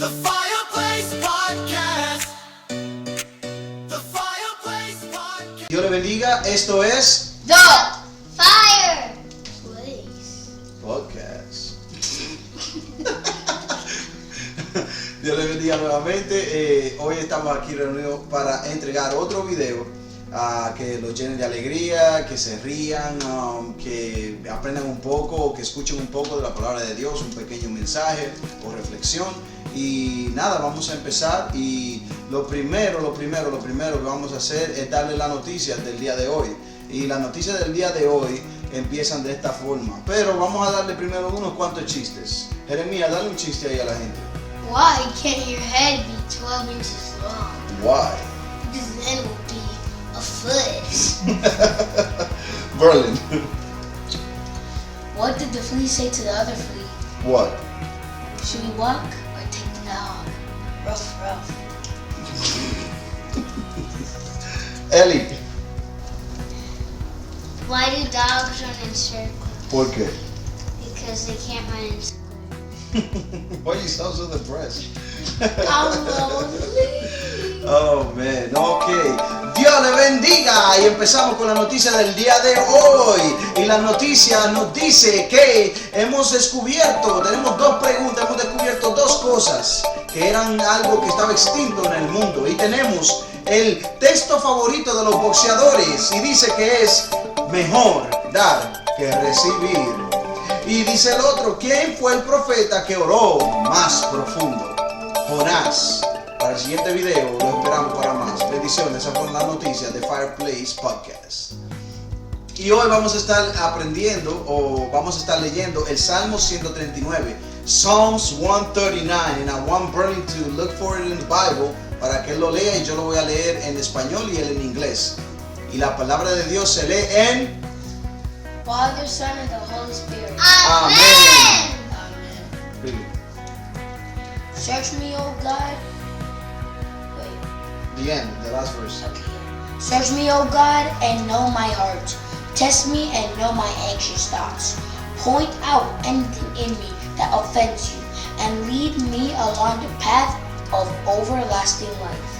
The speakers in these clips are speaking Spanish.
The Fireplace Podcast. The Fireplace Podcast. Dios le bendiga, esto es The Fireplace Podcast. Dios le bendiga nuevamente. Hoy estamos aquí reunidos para entregar otro video que los llene de alegría, que se rían, que aprendan un poco, que escuchen un poco de la palabra de Dios, un pequeño mensaje o reflexión. Y nada, vamos a empezar. Y lo primero que vamos a hacer es darle las noticias del día de hoy. Y las noticias del día de hoy empiezan de esta forma. Pero vamos a darle primero unos cuantos chistes. Jeremías, dale un chiste ahí a la gente. Why can't your head be 12 inches long? Why? Because then it will be a foot. Berlin. What did the flea say to the other flea? What? Should we walk or take the dog? Ruff, ruff. Ellie. Why do dogs run in circles? ¿Por qué? Because they can't run in circles. Why you sound so depressed? I'm lonely. Oh man, ok. Dios le bendiga y empezamos con la noticia del día de hoy. Y la noticia nos dice que hemos descubierto, tenemos dos preguntas, hemos descubierto dos cosas que eran algo que estaba extinto en el mundo. Y tenemos el texto favorito de los boxeadores y dice que es mejor dar que recibir. Y dice el otro, ¿quién fue el profeta que oró más profundo? Jonás. Para el siguiente video lo esperamos para más. Bendiciones, esas fueron las noticias de Fireplace Podcast. Y hoy vamos a estar aprendiendo o vamos a estar leyendo el Salmo 139, Psalms 139. And I want Berlin to look for it in the Bible para que él lo lea y yo lo voy a leer en español y él en inglés. Y la palabra de Dios se lee en Father, Son, and the Holy Spirit. Amén. Amen. Search me, O God. Wait. The end, the last verse. Okay. Search me, O God, and know my heart. Test me and know my anxious thoughts. Point out anything in me that offends you, and lead me along the path of everlasting life.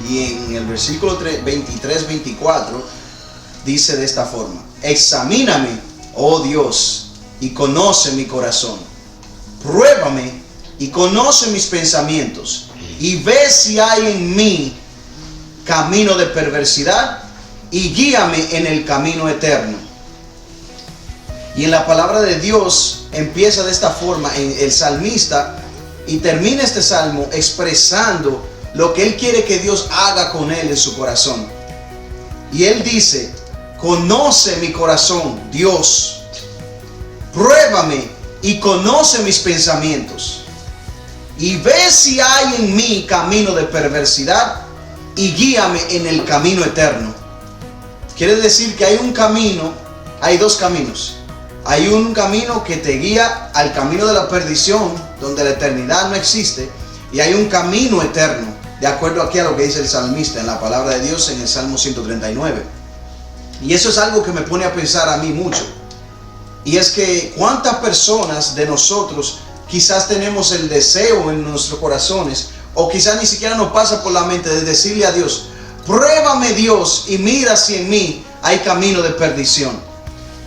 Y en el versículo 23-24 dice de esta forma: examíname, oh Dios, y conoce mi corazón. Pruébame y conoce mis pensamientos, y ve si hay en mí camino de perversidad, y guíame en el camino eterno. Y en la palabra de Dios empieza de esta forma en el salmista, y termina este salmo expresando lo que él quiere que Dios haga con él en su corazón. Y él dice: conoce mi corazón, Dios. Pruébame y conoce mis pensamientos. Y ve si hay en mí camino de perversidad, y guíame en el camino eterno. Quiere decir que hay un camino, hay dos caminos. Hay un camino que te guía al camino de la perdición, donde la eternidad no existe. Y hay un camino eterno, de acuerdo aquí a lo que dice el salmista en la palabra de Dios en el Salmo 139. Y eso es algo que me pone a pensar a mí mucho. Y es que cuántas personas de nosotros quizás tenemos el deseo en nuestros corazones, o quizás ni siquiera nos pasa por la mente de decirle a Dios: pruébame, Dios, y mira si en mí hay camino de perdición.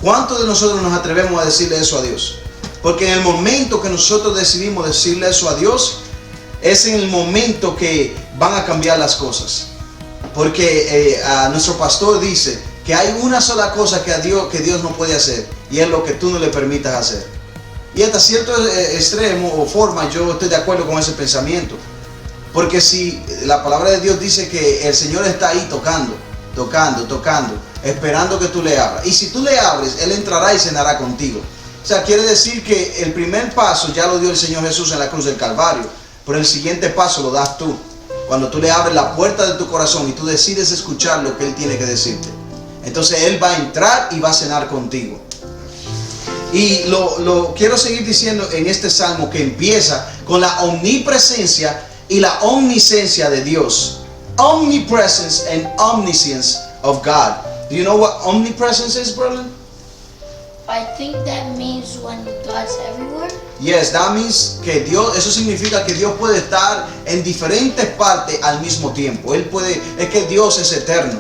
¿Cuántos de nosotros nos atrevemos a decirle eso a Dios? Porque en el momento que nosotros decidimos decirle eso a Dios, es en el momento que van a cambiar las cosas. Porque nuestro pastor dice que hay una sola cosa que Dios no puede hacer, y es lo que tú no le permitas hacer. Y hasta cierto extremo o forma yo estoy de acuerdo con ese pensamiento. Porque si la palabra de Dios dice que el Señor está ahí tocando, esperando que tú le abras. Y si tú le abres, Él entrará y cenará contigo. O sea, quiere decir que el primer paso ya lo dio el Señor Jesús en la cruz del Calvario. Pero el siguiente paso lo das tú. Cuando tú le abres la puerta de tu corazón y tú decides escuchar lo que Él tiene que decirte. Entonces Él va a entrar y va a cenar contigo. Y lo quiero seguir diciendo en este salmo, que empieza con la omnipresencia y la omnisciencia de Dios. Omnipresence and omniscience of God. Do you know what omnipresence is, Berlin? I think that means when God's everywhere. Yes, that means que Dios, eso significa que Dios puede estar en diferentes partes al mismo tiempo. Es que Dios es eterno.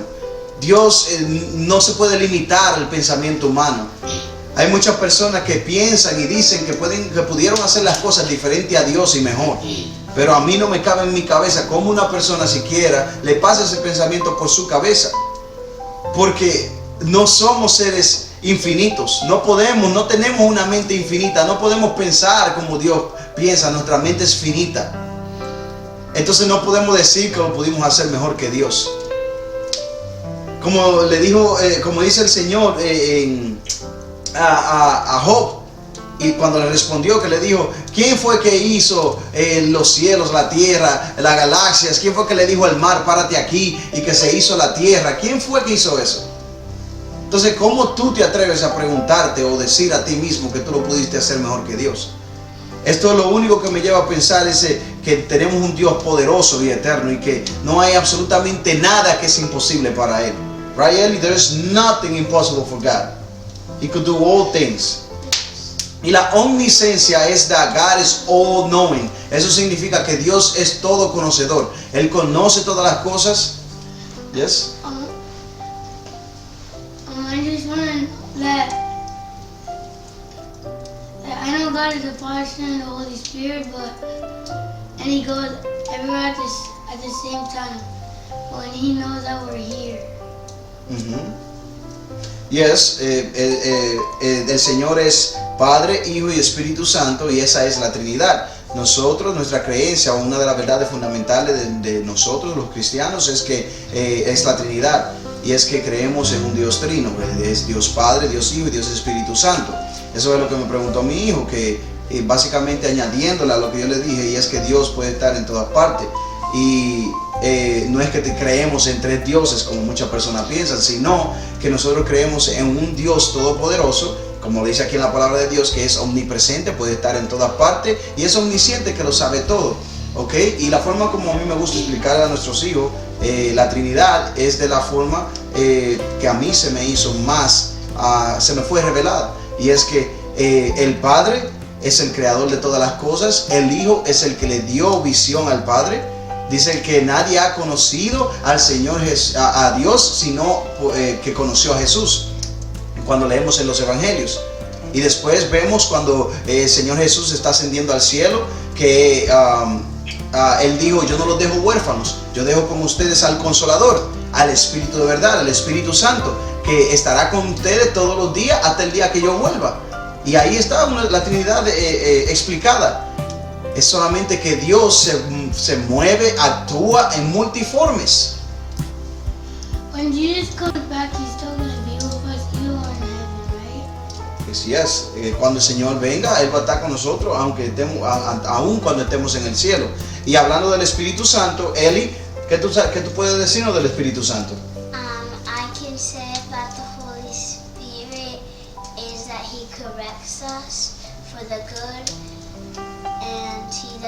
Dios no se puede limitar al pensamiento humano. Hay muchas personas que piensan y dicen que pudieron hacer las cosas diferente a Dios y mejor. Pero a mí no me cabe en mi cabeza cómo una persona siquiera le pasa ese pensamiento por su cabeza. Porque no somos seres infinitos, no tenemos una mente infinita, no podemos pensar como Dios piensa, nuestra mente es finita. Entonces no podemos decir que lo pudimos hacer mejor que Dios. Como le dijo, como dice el Señor a Job, y cuando le respondió, que le dijo, ¿quién fue que hizo los cielos, la tierra, las galaxias? ¿Quién fue que le dijo al mar, párate aquí, y que se hizo la tierra? ¿Quién fue que hizo eso? Entonces, ¿cómo tú te atreves a preguntarte o decir a ti mismo que tú lo pudiste hacer mejor que Dios? Esto es lo único que me lleva a pensar, que tenemos un Dios poderoso y eterno y que no hay absolutamente nada que es imposible para Él. Right, Eli? There is nothing impossible for God. He could do all things. Y la omnisciencia es that God is all knowing. Eso significa que Dios es todo conocedor. Él conoce todas las cosas. Yes? I just want to let I know God is the Father, Son, and the Holy Spirit, and He goes everywhere at the same time. When He knows that we're here. Yes, el Señor es Padre, Hijo y Espíritu Santo, y esa es la Trinidad. Nosotros, nuestra creencia, una de las verdades fundamentales de nosotros los cristianos es que es la Trinidad. Y es que creemos en un Dios trino, es Dios Padre, Dios Hijo y Dios Espíritu Santo. Eso es lo que me preguntó mi hijo, que básicamente añadiéndole a lo que yo le dije, y es que Dios puede estar en todas partes. Y no es que creemos en tres dioses como muchas personas piensan, sino que nosotros creemos en un Dios todopoderoso, como lo dice aquí en la palabra de Dios, que es omnipresente, puede estar en todas partes, y es omnisciente, que lo sabe todo. ¿Ok? Y la forma como a mí me gusta explicar a nuestros hijos la Trinidad es de la forma que a mí se me hizo más, se me fue revelada. Y es que el Padre es el creador de todas las cosas, el Hijo es el que le dio visión al Padre. Dice que nadie ha conocido al Señor, a Dios, sino que conoció a Jesús, cuando leemos en los Evangelios. Y después vemos cuando el Señor Jesús está ascendiendo al cielo, que Él dijo, yo no los dejo huérfanos, yo dejo con ustedes al Consolador, al Espíritu de verdad, al Espíritu Santo, que estará con ustedes todos los días hasta el día que yo vuelva. Y ahí está la Trinidad explicada. Es solamente que Dios se mueve, actúa en multiformes. When Jesus comes back, He's still going to be with us, even when in heaven, right? Yes. Cuando el Señor venga, Él va a estar con nosotros, aún cuando estemos en el cielo. Y hablando del Espíritu Santo, Eli, ¿qué tú puedes decirnos del Espíritu Santo? I can say about the Holy Spirit is that He corrects us for the good, and He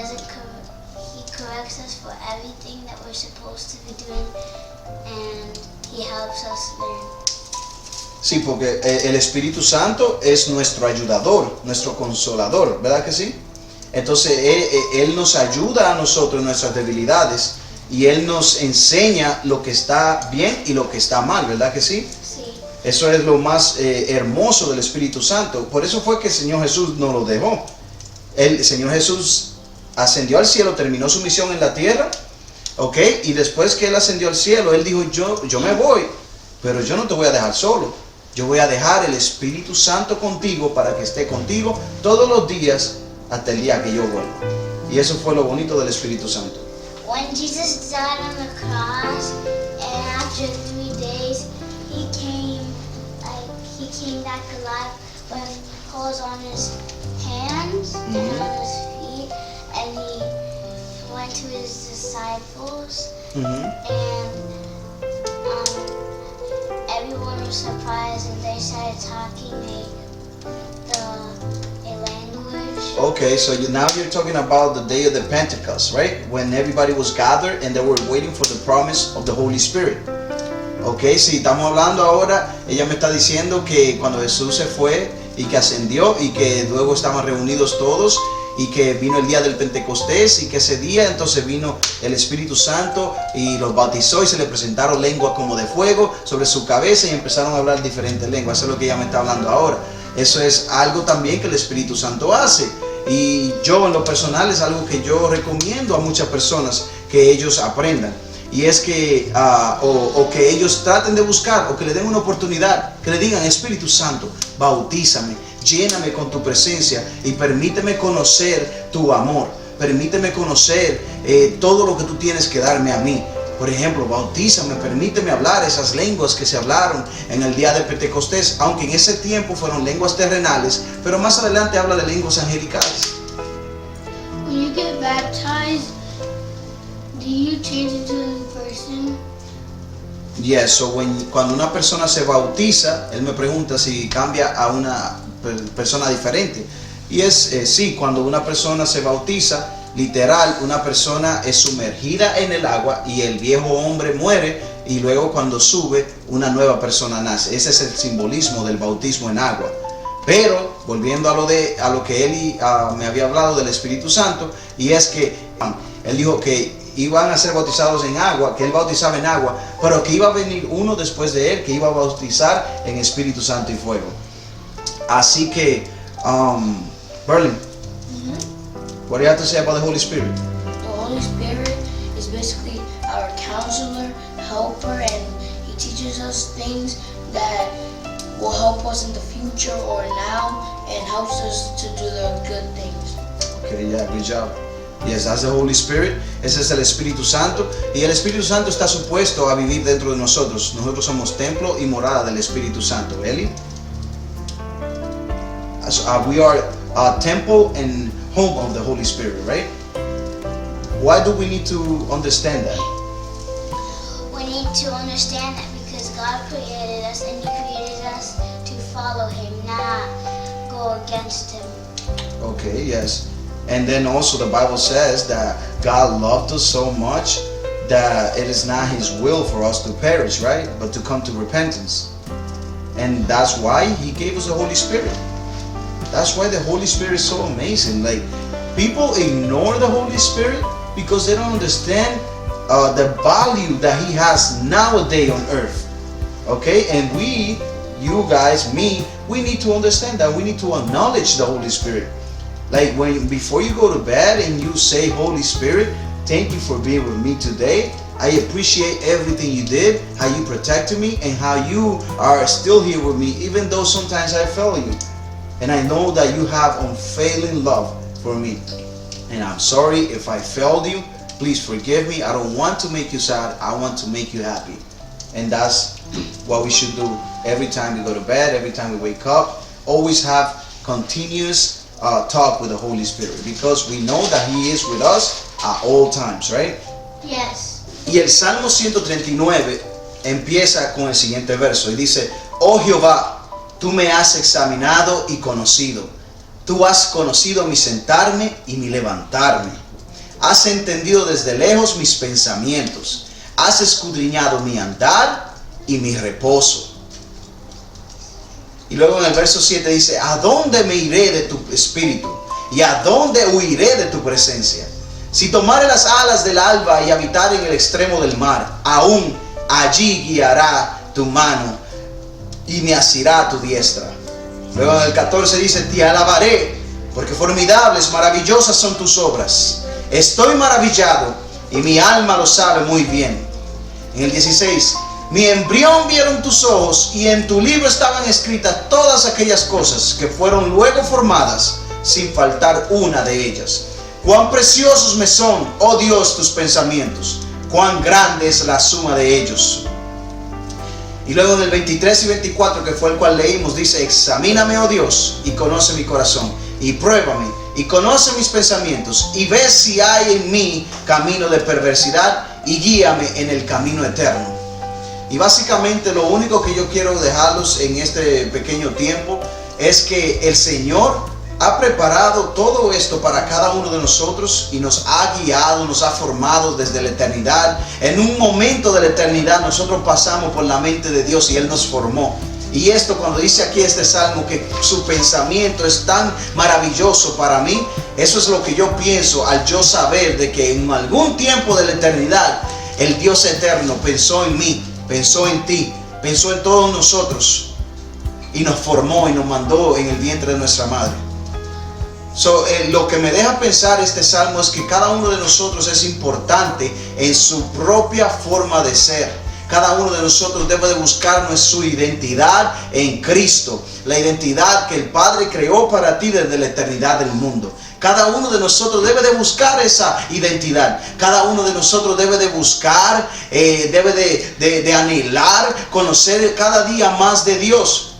corrects us for everything that we're supposed to be doing, and He helps us learn. Sí, porque el Espíritu Santo es nuestro ayudador, nuestro consolador, ¿verdad que sí? Entonces Él nos ayuda a nosotros en nuestras debilidades y Él nos enseña lo que está bien y lo que está mal, ¿verdad que sí? Sí. Eso es lo más hermoso del Espíritu Santo. Por eso fue que el Señor Jesús nos lo dejó. El Señor Jesús ascendió al cielo, terminó su misión en la tierra, ¿ok? Y después que Él ascendió al cielo, Él dijo, yo me voy, pero yo no te voy a dejar solo. Yo voy a dejar el Espíritu Santo contigo para que esté contigo todos los días hasta el día que yo vuelva. Y eso fue lo bonito del Espíritu Santo. When Jesus died on the cross, and after 3 days, He came back alive with holes on His hands and on His feet, and He went to His disciples, and everyone was surprised, and they started talking a language. Okay, so now you're talking about the day of the Pentecost, right? When everybody was gathered and they were waiting for the promise of the Holy Spirit. Okay, sí, estamos hablando ahora, ella me está diciendo que cuando Jesús se fue y que ascendió y que luego estaban reunidos todos y que vino el día del Pentecostés y que ese día entonces vino el Espíritu Santo y los bautizó y se le presentaron lenguas como de fuego sobre su cabeza y empezaron a hablar diferentes lenguas. Eso es lo que ella me está hablando ahora. Eso es algo también que el Espíritu Santo hace. Y yo en lo personal es algo que yo recomiendo a muchas personas que ellos aprendan. Y es que, o que ellos traten de buscar, o que le den una oportunidad, que le digan: Espíritu Santo, bautízame, lléname con tu presencia y permíteme conocer tu amor. Permíteme conocer todo lo que tú tienes que darme a mí. Por ejemplo, bautízame, permíteme hablar esas lenguas que se hablaron en el día del Pentecostés, aunque en ese tiempo fueron lenguas terrenales, pero más adelante habla de lenguas angelicales. When you get baptized, do you change into a new person? Yes, so cuando una persona se bautiza, él me pregunta si cambia a una persona diferente. Y es sí, cuando una persona se bautiza, literal, una persona es sumergida en el agua y el viejo hombre muere y luego cuando sube, una nueva persona nace. Ese es el simbolismo del bautismo en agua. Pero volviendo a lo que él me había hablado del Espíritu Santo, y es que él dijo que iban a ser bautizados en agua, que él bautizaba en agua, pero que iba a venir uno después de él que iba a bautizar en Espíritu Santo y fuego. Así que, Berlin, what do you have to say about the Holy Spirit? The Holy Spirit is basically our counselor, helper, and He teaches us things that will help us in the future or now and helps us to do the good things. Okay, yeah, good job. Yes, that's the Holy Spirit. Ese es el Espíritu Santo. Y el Espíritu Santo está supuesto a vivir dentro de nosotros. Nosotros somos templo y morada del Espíritu Santo. Eli? We are a temple and home of the Holy Spirit, right? Why do we need to understand that? We need to understand that because God created us and He created us to follow Him, not go against Him. Okay, yes. And then also the Bible says that God loved us so much that it is not His will for us to perish, right? But to come to repentance. And that's why He gave us the Holy Spirit. That's why the Holy Spirit is so amazing. Like, people ignore the Holy Spirit because they don't understand the value that He has nowadays on earth. Okay? And we, you guys, me, we need to understand that. We need to acknowledge the Holy Spirit. Like, before you go to bed and you say, Holy Spirit, thank you for being with me today. I appreciate everything you did, how you protected me, and how you are still here with me, even though sometimes I fail you. And I know that you have unfailing love for me. And I'm sorry if I failed you. Please forgive me. I don't want to make you sad. I want to make you happy. And that's what we should do every time we go to bed, every time we wake up. Always have continuous talk with the Holy Spirit, because we know that He is with us at all times, right? Yes. Y el Salmo 139 empieza con el siguiente verso y dice: Oh Jehová, tú me has examinado y conocido. Tú has conocido mi sentarme y mi levantarme. Has entendido desde lejos mis pensamientos. Has escudriñado mi andar y mi reposo. Y luego en el verso 7 dice: ¿A dónde me iré de tu espíritu? ¿Y a dónde huiré de tu presencia? Si tomare las alas del alba y habitar en el extremo del mar, aún allí guiará tu mano y me asirá tu diestra. Luego en el 14 dice: Te alabaré, porque formidables, maravillosas son tus obras. Estoy maravillado y mi alma lo sabe muy bien. En el 16: Mi embrión vieron tus ojos y en tu libro estaban escritas todas aquellas cosas que fueron luego formadas, sin faltar una de ellas. Cuán preciosos me son, oh Dios, tus pensamientos. Cuán grande es la suma de ellos. Y luego en el 23 y 24, que fue el cual leímos, dice: Examíname, oh Dios, y conoce mi corazón, y pruébame, y conoce mis pensamientos, y ve si hay en mí camino de perversidad, y guíame en el camino eterno. Y básicamente lo único que yo quiero dejarlos en este pequeño tiempo es que el Señor ha preparado todo esto para cada uno de nosotros y nos ha guiado, nos ha formado desde la eternidad. En un momento de la eternidad nosotros pasamos por la mente de Dios y Él nos formó. Y esto, cuando dice aquí este salmo que su pensamiento es tan maravilloso para mí, eso es lo que yo pienso al yo saber de que en algún tiempo de la eternidad el Dios eterno pensó en mí, pensó en ti, pensó en todos nosotros y nos formó y nos mandó en el vientre de nuestra madre. Lo que me deja pensar este salmo es que cada uno de nosotros es importante en su propia forma de ser. Cada uno de nosotros debe de buscar su identidad en Cristo, la identidad que el Padre creó para ti desde la eternidad del mundo. Cada uno de nosotros debe de buscar esa identidad. Cada uno de nosotros debe de buscar, debe de anhelar, conocer cada día más de Dios.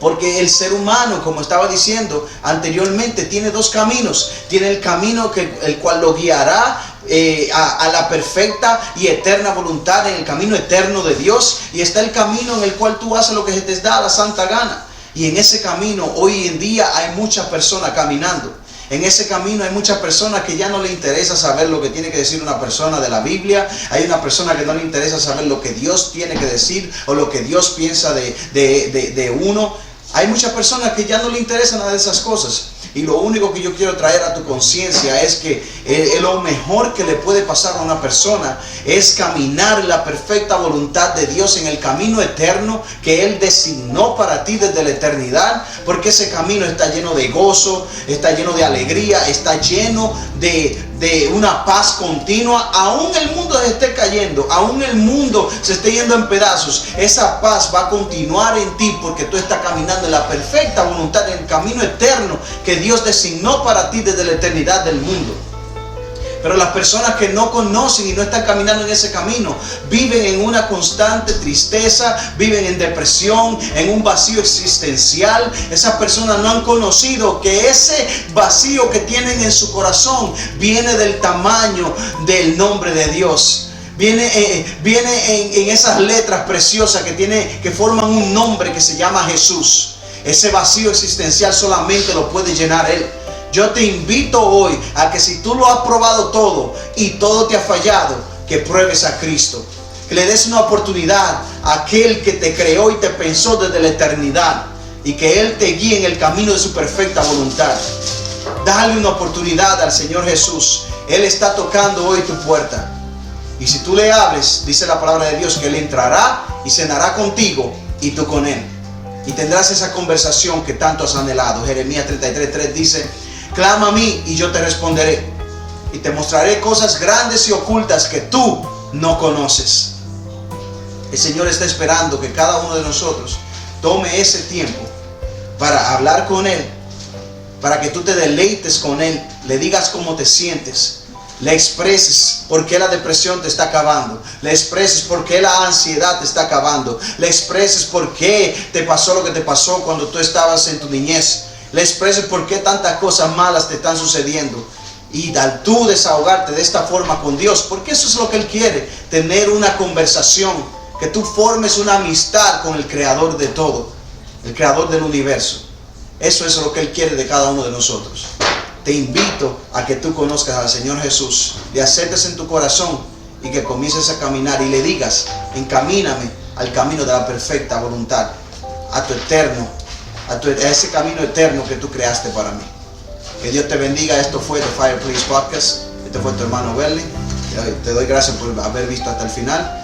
Porque el ser humano, como estaba diciendo anteriormente, tiene dos caminos. Tiene el camino el cual lo guiará a la perfecta y eterna voluntad, en el camino eterno de Dios. Y está el camino en el cual tú haces lo que se te da la santa gana. Y en ese camino hoy en día hay muchas personas caminando. En ese camino hay muchas personas que ya no le interesa saber lo que tiene que decir una persona de la Biblia. Hay una persona que no le interesa saber lo que Dios tiene que decir o lo que Dios piensa de uno. Hay muchas personas que ya no le interesan nada de esas cosas. Y lo único que yo quiero traer a tu conciencia es que lo mejor que le puede pasar a una persona es caminar en la perfecta voluntad de Dios, en el camino eterno que Él designó para ti desde la eternidad. Porque ese camino está lleno de gozo, está lleno de alegría, está lleno de una paz continua. Aún el mundo se esté cayendo, aún el mundo se esté yendo en pedazos, esa paz va a continuar en ti porque tú estás caminando en la perfecta voluntad, en el camino eterno que Dios designó para ti desde la eternidad del mundo. Pero las personas que no conocen y no están caminando en ese camino viven en una constante tristeza, viven en depresión, en un vacío existencial. Esas personas no han conocido que ese vacío que tienen en su corazón viene del tamaño del nombre de Dios. Viene en esas letras preciosas que forman un nombre que se llama Jesús. Ese vacío existencial solamente lo puede llenar Él. Yo te invito hoy a que si tú lo has probado todo y todo te ha fallado, que pruebes a Cristo. Que le des una oportunidad a aquel que te creó y te pensó desde la eternidad. Y que Él te guíe en el camino de su perfecta voluntad. Dale una oportunidad al Señor Jesús. Él está tocando hoy tu puerta. Y si tú le abres, dice la palabra de Dios, que Él entrará y cenará contigo y tú con Él. Y tendrás esa conversación que tanto has anhelado. Jeremías 33:3 dice: clama a mí y yo te responderé, y te mostraré cosas grandes y ocultas que tú no conoces. El Señor está esperando que cada uno de nosotros tome ese tiempo para hablar con Él, para que tú te deleites con Él, le digas cómo te sientes, le expreses por qué la depresión te está acabando, le expreses por qué la ansiedad te está acabando, le expreses por qué te pasó lo que te pasó cuando tú estabas en tu niñez, le expreses por qué tantas cosas malas te están sucediendo. Y al tú desahogarte de esta forma con Dios, porque eso es lo que Él quiere, tener una conversación, que tú formes una amistad con el Creador de todo, el Creador del universo. Eso es lo que Él quiere de cada uno de nosotros. Te invito a que tú conozcas al Señor Jesús, le aceptes en tu corazón y que comiences a caminar y le digas: encamíname al camino de la perfecta voluntad, a tu eterno, a ese camino eterno que tú creaste para mí. Que Dios te bendiga. Esto fue The Fireplace Podcast. Este fue tu hermano Berlin. Te doy gracias por haber visto hasta el final.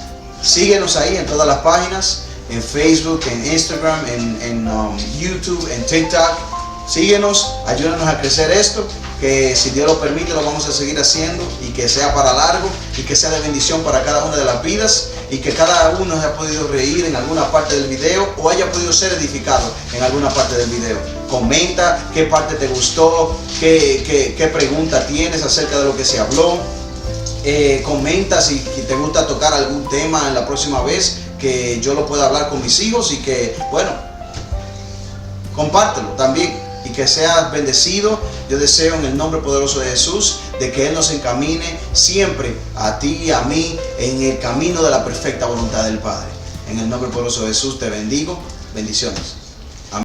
Síguenos ahí en todas las páginas, en Facebook, en Instagram, en YouTube, en TikTok. Síguenos, ayúdanos a crecer esto, que si Dios lo permite lo vamos a seguir haciendo, y que sea para largo y que sea de bendición para cada una de las vidas, y que cada uno haya podido reír en alguna parte del video o haya podido ser edificado en alguna parte del video. Comenta qué parte te gustó, qué pregunta tienes acerca de lo que se habló. Comenta si te gusta tocar algún tema en la próxima vez, que yo lo pueda hablar con mis hijos, y que, bueno, compártelo también. Y que seas bendecido. Yo deseo en el nombre poderoso de Jesús de que Él nos encamine siempre a ti y a mí en el camino de la perfecta voluntad del Padre. En el nombre poderoso de Jesús te bendigo. Bendiciones.